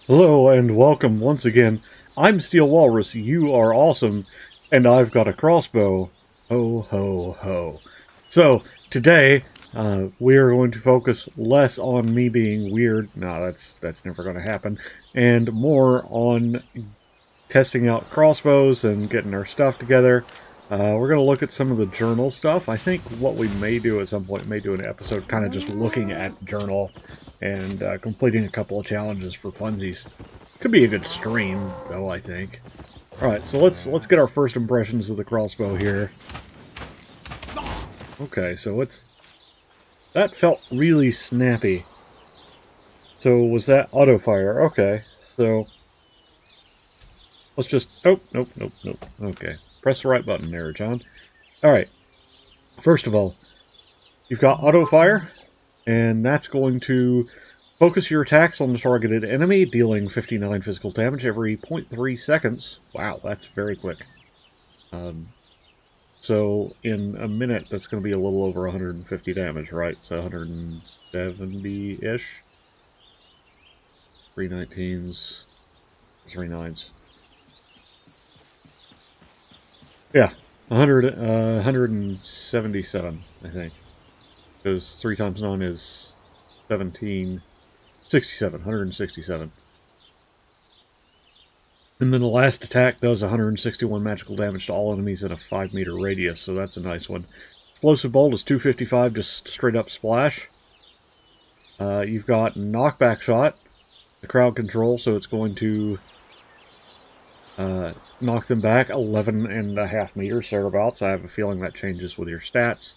Hello and welcome once again. I'm Steel Walrus, you are awesome, and I've got a crossbow. Ho, ho, ho. So, today, we are going to focus less on me being weird. No, that's never going to happen. And more on testing out crossbows and getting our stuff together. We're going to look at some of the journal stuff. I think what we may do at some point, may do an episode kind of just looking at journal and completing a couple of challenges for funsies. Could be a good stream, though, I think. Alright, so let's get our first impressions of the crossbow here. Okay, so that felt really snappy. So was that auto fire? Okay, so let's just... Oh, nope. Okay, press the right button there, John. Alright, first of all, you've got auto fire, and that's going to focus your attacks on the targeted enemy, dealing 59 physical damage every 0.3 seconds. Wow, that's very quick. So in a minute, that's going to be a little over 150 damage, right? So 170-ish. 3 19s, 3 9s. Yeah, 177, I think. Because 3 times 9 is 17... 67, 167. And then the last attack does 161 magical damage to all enemies in a 5-meter radius, so that's a nice one. Explosive Bolt is 255, just straight up splash. You've got knockback shot, the crowd control, so it's going to knock them back 11.5 meters, thereabouts. I have a feeling that changes with your stats.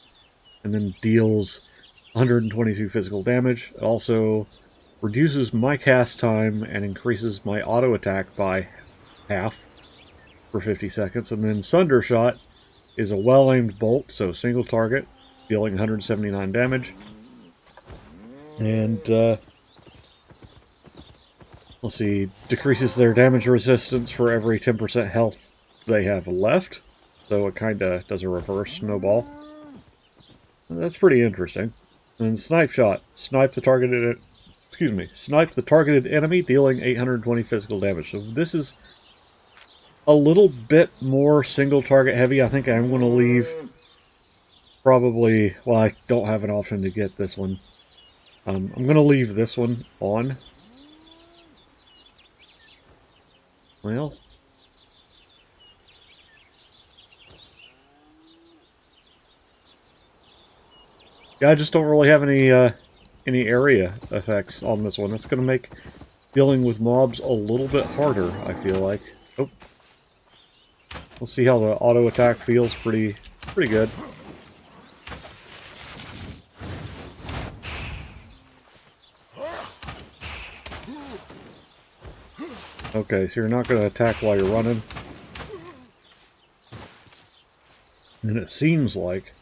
And then deals 122 physical damage. It also reduces my cast time and increases my auto attack by half for 50 seconds. And then Sunder Shot is a well-aimed bolt, so single target, dealing 179 damage. And, let's see, decreases their damage resistance for every 10% health they have left. So it kind of does a reverse snowball. That's pretty interesting. And Snipe Shot, snipe the targeted enemy, dealing 820 physical damage. So this is a little bit more single target heavy. I think I'm going to leave probably... Well, I don't have an option to get this one. I'm going to leave this one on. Well... Yeah, I just don't really have any area effects on this one. That's going to make dealing with mobs a little bit harder, I feel like. Oh. We'll see how the auto attack feels. Pretty good. Okay, so you're not going to attack while you're running. And it seems like...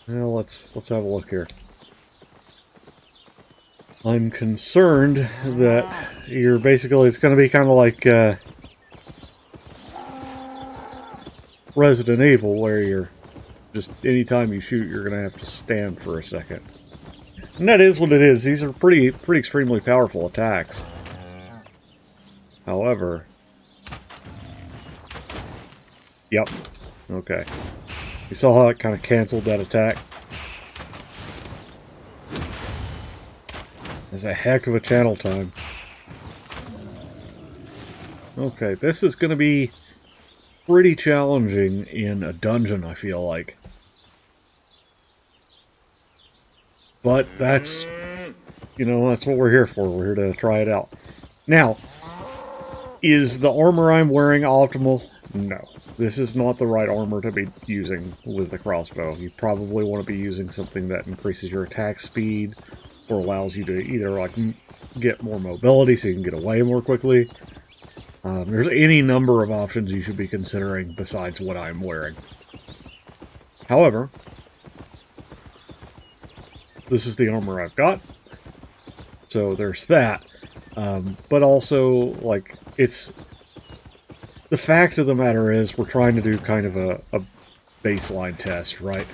Well, let's have a look here. I'm concerned that you're basically... It's going to be kind of like Resident Evil, where you're just... Anytime you shoot, you're going to have to stand for a second. And that is what it is. These are pretty extremely powerful attacks. However... Yep. Okay. You saw how it kind of canceled that attack? That's a heck of a channel time. Okay, this is going to be pretty challenging in a dungeon, I feel like. But that's, you know, that's what we're here for. We're here to try it out. Now, is the armor I'm wearing optimal? No. This is not the right armor to be using with the crossbow. You probably want to be using something that increases your attack speed or allows you to either like get more mobility so you can get away more quickly. There's any number of options you should be considering besides what I'm wearing. However, this is the armor I've got. So there's that. But also, like, it's... The fact of the matter is, we're trying to do kind of a baseline test, right?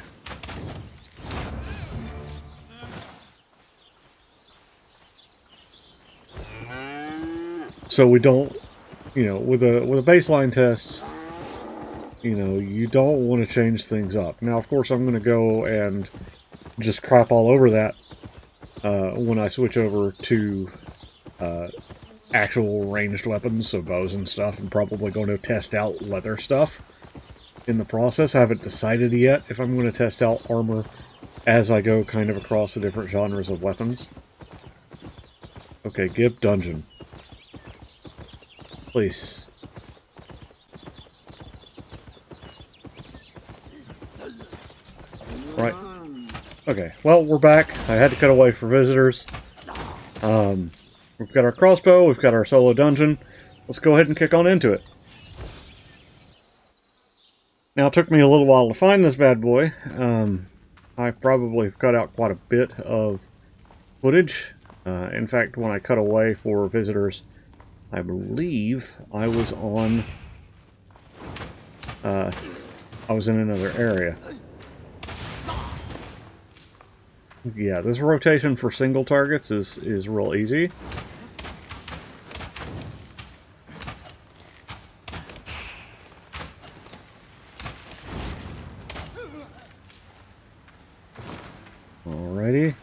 so we don't, you know, with a baseline test, you know, you don't want to change things up. Now, of course, I'm going to go and just crap all over that when I switch over to actual ranged weapons, so bows and stuff. I'm probably going to test out leather stuff in the process. I haven't decided yet if I'm going to test out armor as I go kind of across the different genres of weapons. Okay, Gib Dungeon. Please. Right. Okay, well, we're back. I had to cut away for visitors. We've got our crossbow, we've got our solo dungeon. Let's go ahead and kick on into it. Now, it took me a little while to find this bad boy. I probably cut out quite a bit of footage. In fact, when I cut away for visitors, I believe I was on... I was in another area. Yeah, this rotation for single targets is real easy. Alrighty.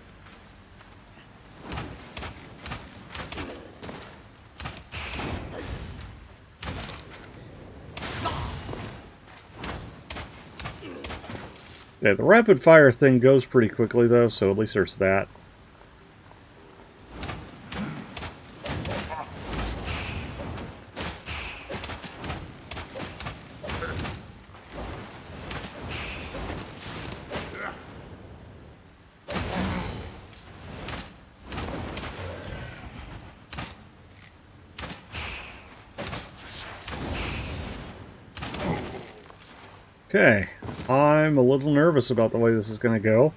Yeah, the rapid fire thing goes pretty quickly though, so at least there's that. Okay, I'm a little nervous about the way this is going to go.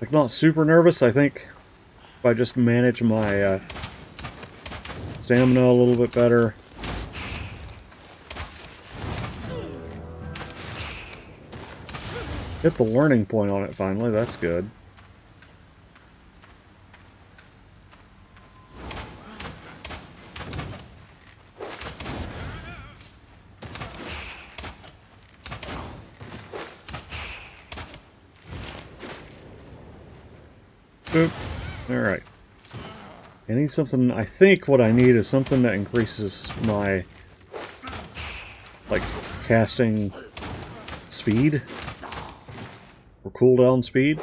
Like, not super nervous. I think if I just manage my stamina a little bit better. Hit the learning point on it finally, that's good. Boop. Alright. I need something, I think what I need is something that increases my, like, casting speed. Or cooldown speed,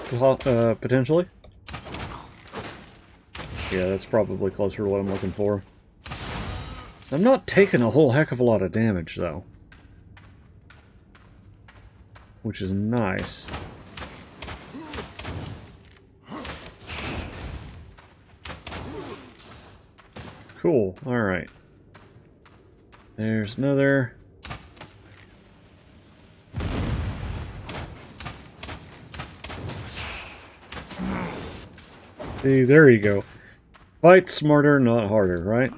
potentially. Yeah, that's probably closer to what I'm looking for. I'm not taking a whole heck of a lot of damage, though. Which is nice. Cool, alright. There's another. See, there you go. Fight smarter, not harder, right?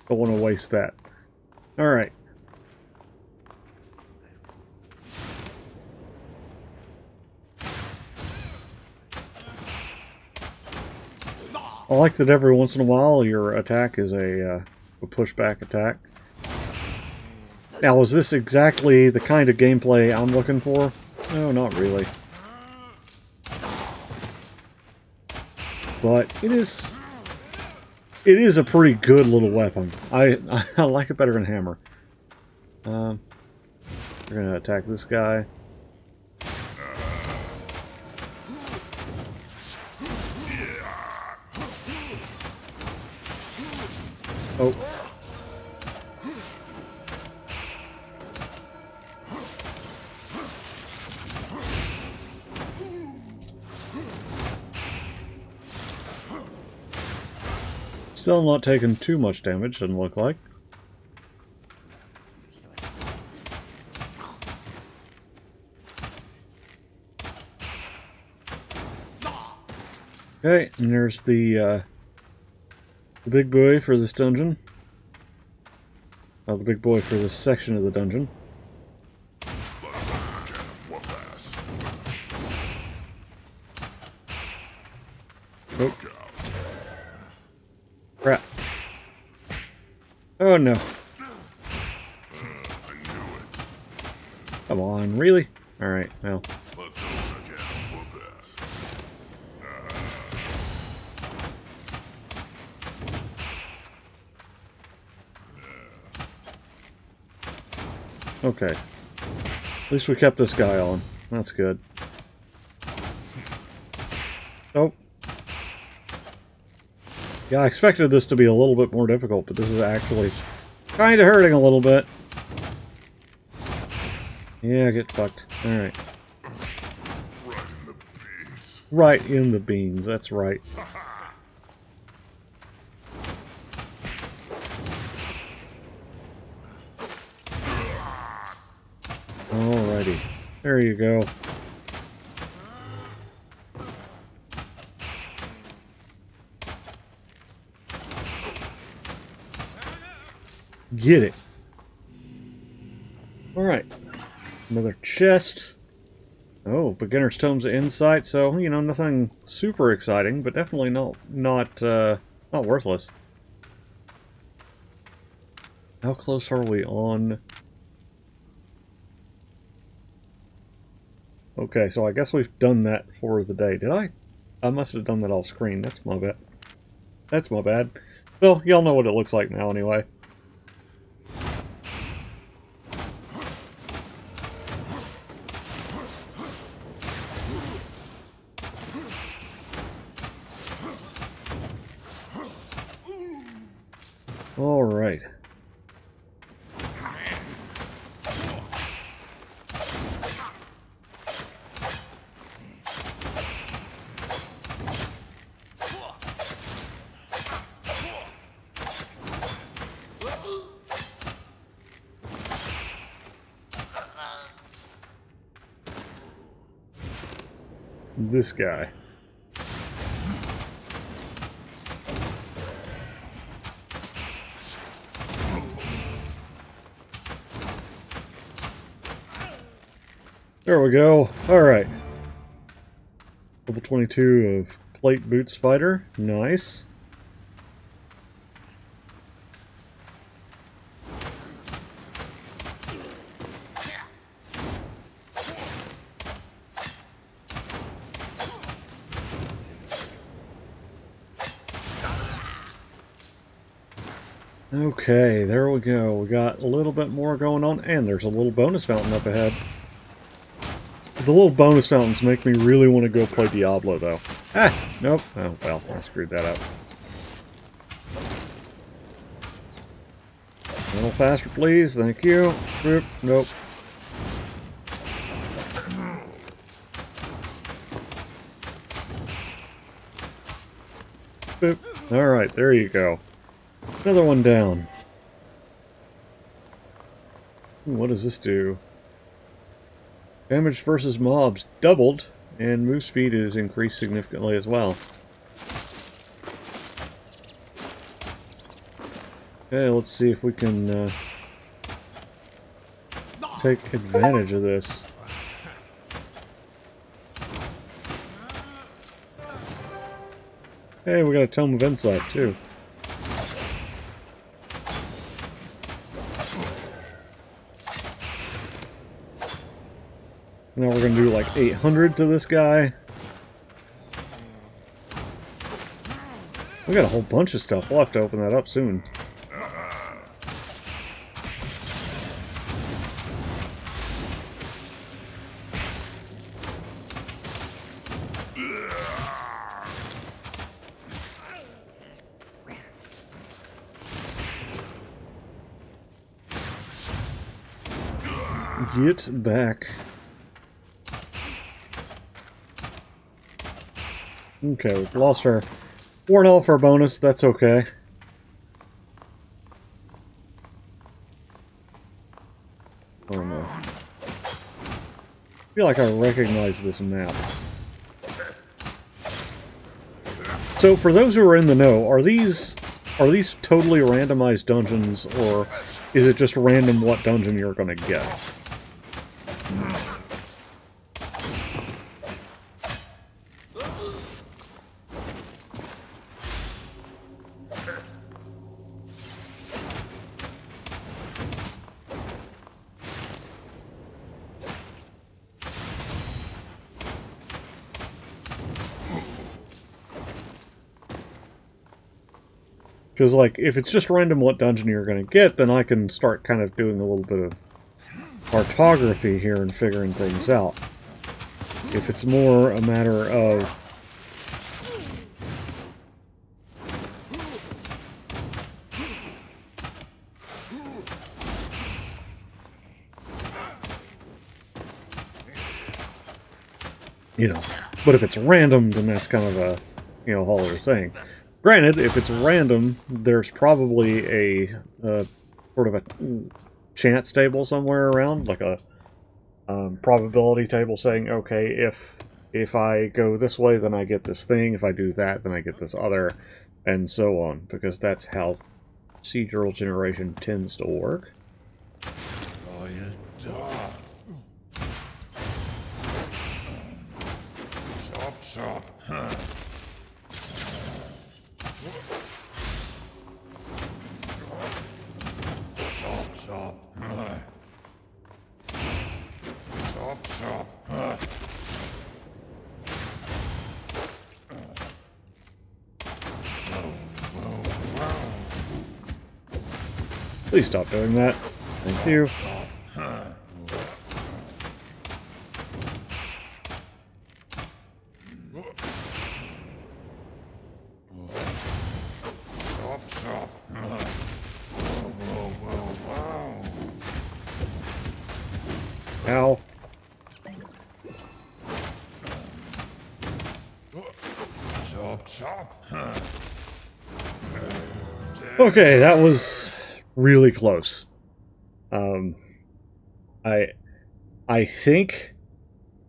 Don't want to waste that. Alright. I like that every once in a while your attack is a pushback attack. Now, is this exactly the kind of gameplay I'm looking for? No, not really. But it is a pretty good little weapon. I like it better than hammer. We're gonna attack this guy. Oh. Still not taking too much damage, doesn't look like. Okay, and there's the big boy for this dungeon. the big boy for this section of the dungeon. Oh. Crap. Oh no. Come on, really? Alright, well. Okay. At least we kept this guy on. That's good. Oh. Yeah, I expected this to be a little bit more difficult, but this is actually kind of hurting a little bit. Yeah, get fucked. Alright. Right in the beans. Right in the beans, that's right. Alrighty. There you go. Get it. Alright. Another chest. Oh, beginner's tomes of insight, so, you know, nothing super exciting, but definitely not worthless. How close are we on? Okay, so I guess we've done that for the day. Did I? I must have done that off screen. That's my bad. That's my bad. Well, y'all know what it looks like now anyway. All right. This guy. There we go. Alright. Level 22 of Plate Boots Fighter. Nice. Okay, there we go. We got a little bit more going on, and there's a little bonus fountain up ahead. The little bonus fountains make me really want to go play Diablo, though. Ah! Nope. Oh, well, I screwed that up. A little faster, please. Thank you. Boop. Nope. Boop. Alright, there you go. Another one down. Ooh, what does this do? Damage versus mobs doubled, and move speed is increased significantly as well. Okay, let's see if we can take advantage of this. Hey, we got a Tome of Insight, too. Now we're going to do like 800 to this guy. We got a whole bunch of stuff. We'll have to open that up soon. Get back. Okay, we've lost our... worn off our bonus, that's okay. Oh no. I feel like I recognize this map. So, for those who are in the know, are these totally randomized dungeons, or is it just random what dungeon you're going to get? Because, like, if it's just random what dungeon you're going to get, then I can start kind of doing a little bit of cartography here and figuring things out. If it's more a matter of... You know, but if it's random, then that's kind of a, you know, whole other thing. Granted, if it's random, there's probably a sort of a chance table somewhere around, like a probability table saying, okay, if I go this way, then I get this thing. If I do that, then I get this other, and so on, because that's how procedural generation tends to work. Oh, you dogs. Chop, chop. Huh. Chop, chop. Chop, chop. Please stop doing that. Thank you. Ow. Okay, that was really close. I think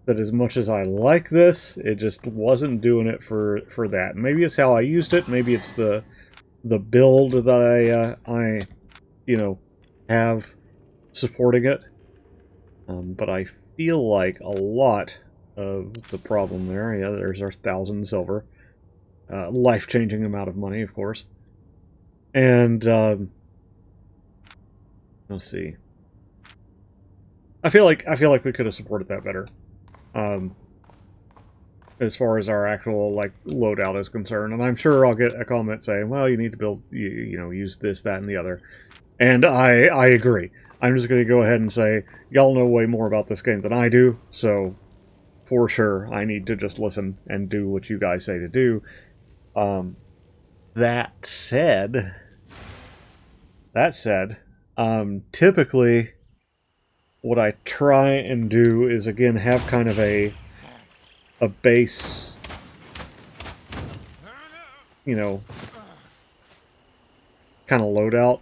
that as much as I like this, it just wasn't doing it for that. Maybe it's how I used it. Maybe it's the build that I you know, have supporting it. But I feel like a lot of the problem there, yeah, there's our 1,000 silver. Life-changing amount of money, of course. And, let's see. I feel like we could have supported that better. As far as our actual, like, loadout is concerned. And I'm sure I'll get a comment saying, well, you need to build, you know, use this, that, and the other. And I agree. I'm just going to go ahead and say, y'all know way more about this game than I do, so for sure I need to just listen and do what you guys say to do. That said, typically what I try and do is, again, have kind of a base, you know, kind of loadout.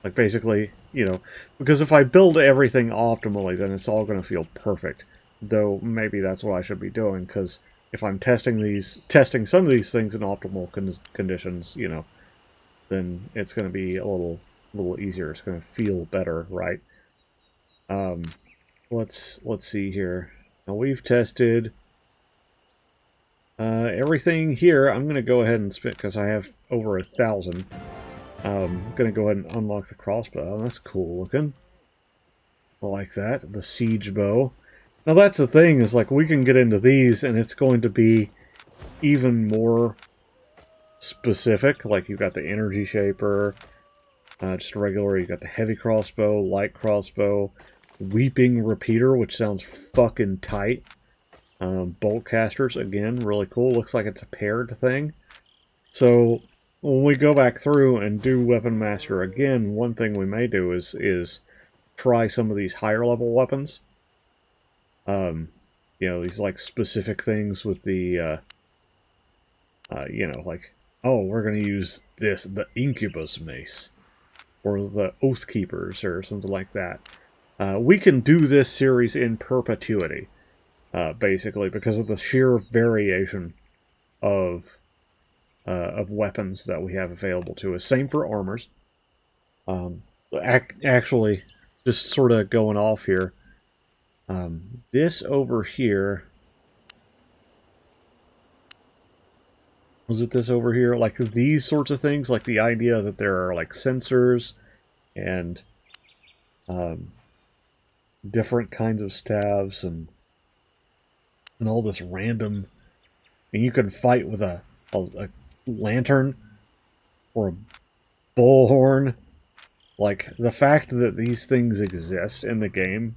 Like, basically, you know, because if I build everything optimally, then it's all going to feel perfect. Though, maybe that's what I should be doing, because if I'm testing some of these things in optimal conditions, you know, then it's going to be a little easier. It's going to feel better, right? Let's see here. Now, we've tested everything here. I'm going to go ahead and spit, because I have over 1,000. I'm going to go ahead and unlock the crossbow. That's cool looking. I like that. The siege bow. Now that's the thing, is like we can get into these and it's going to be even more specific. Like you've got the energy shaper, just a regular, you've got the heavy crossbow, light crossbow, weeping repeater, which sounds fucking tight. Bolt casters, again, really cool. Looks like it's a paired thing. So when we go back through and do Weaponmaster again, one thing we may do is try some of these higher level weapons. You know, these like specific things with the, you know, like, oh, we're going to use this, the Incubus Mace, or the Oathkeepers, or something like that. We can do this series in perpetuity, basically, because of the sheer variation of weapons that we have available to us. Same for armors. actually, just sort of going off here. This over here... Was it this over here? Like these sorts of things, like the idea that there are like sensors and different kinds of staves and all this random... And you can fight with a lantern or a bullhorn. Like, the fact that these things exist in the game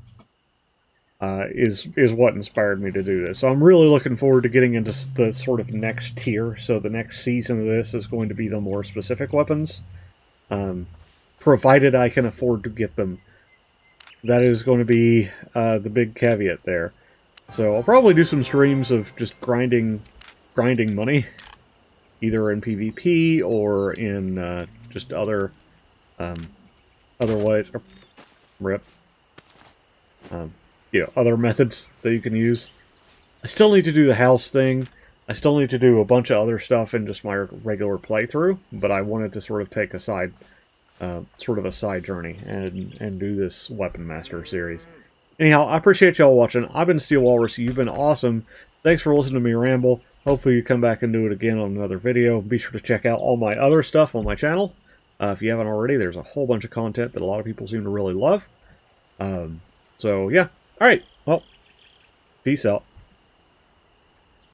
is what inspired me to do this. So I'm really looking forward to getting into the sort of next tier. So the next season of this is going to be the more specific weapons. Provided I can afford to get them. That is going to be the big caveat there. So I'll probably do some streams of just grinding money. Either in PvP or in just other ways. Rip. Other methods that you can use. I still need to do the house thing. I still need to do a bunch of other stuff in just my regular playthrough, but I wanted to sort of take a side journey and do this Weaponmaster series. Anyhow, I appreciate y'all watching. I've been Steel Walrus. You've been awesome. Thanks for listening to me ramble. Hopefully you come back and do it again on another video. Be sure to check out all my other stuff on my channel. If you haven't already, there's a whole bunch of content that a lot of people seem to really love. So, yeah. Alright, well, peace out.